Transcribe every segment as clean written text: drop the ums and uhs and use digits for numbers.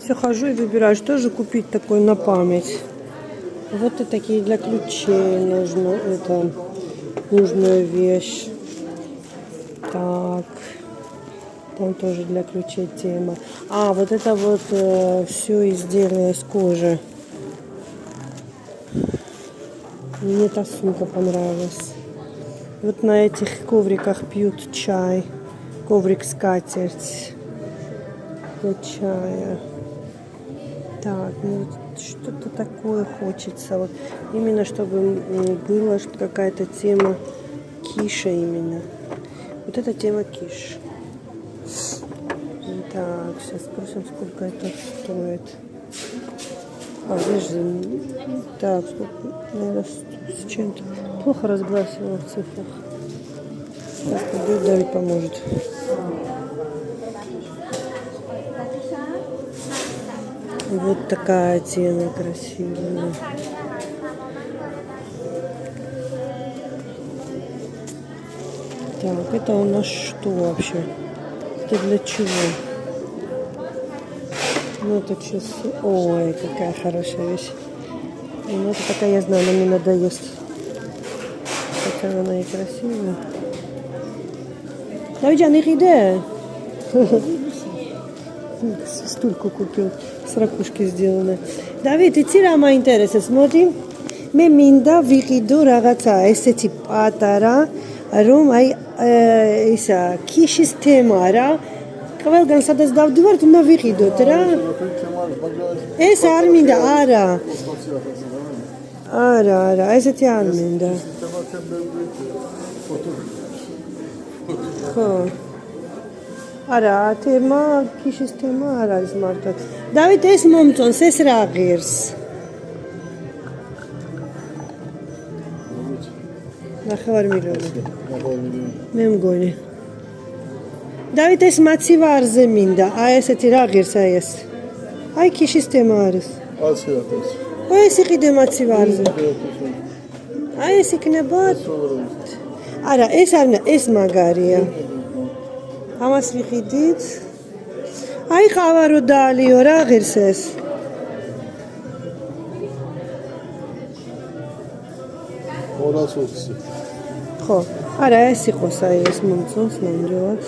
Все хожу и выбираю, что же купить такое на память. Вот и такие для ключей нужно, это нужная вещь. Так, там тоже для ключей тема. А, вот это вот все изделие из кожи. Мне та сумка понравилась. Вот на этих ковриках пьют чай. Коврик скатерть для чая. Так, ну вот что-то такое хочется. Вот именно чтобы была какая-то тема киша именно. Вот эта тема киш. Так, сейчас спросим, сколько это стоит. А, здесь же... Так, сколько? Наверное, с чем-то. Плохо разбрасывала в цифрах. Сейчас пойдет, Давид поможет. Вот такая тема красивая. Так, это у нас что вообще? Это для чего? Ну, это часы. Ой, какая хорошая вещь. Ну, это такая, я знаю, она мне надоест. Хотя она и красивая. Давиджан, их иди. Стульку купил. С ракушки сделаны. Давид, იცი რა მაინტერესებს? смотри. მე მინდა ვიყიდო რაღაცა ესეთი პატარა, რომ აი ისა ქიშის თემა რა. ყველგან სადაც დავდივართ, უნდა ვიყიდოთ რა. ეს არ მინდა, არა. არა, ესეთი არ მინდა. ხო. არა, თემა, ქიშის თემა არ არის მართლა. დავით, ეს მომწონს, ეს რა ღირს? ნახევარი მილიონი. მე მგონი. დავით, ეს მაცივარზე მინდა. აი ესეთი რა ღირს აი ეს? აი ქიშის თემა არის. 100.000. აი ეს იყიდე მაცივარზე. აი ეს იქნება. არა, ეს არ მინდა, ეს მაგარია. ამას ვიყიდით. აი ყავარო დაალიო რა ღირს ეს? ხო, არა ეს იყოს აი ეს მომწონს ნამდვილად.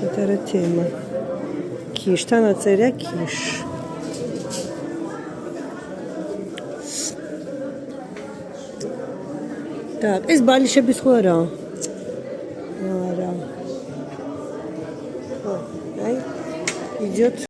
Это რა თემა. ქიშთან აწერია ქიშ. Так, ეს ბალიშების ხო არა? Ара. Ай, идет.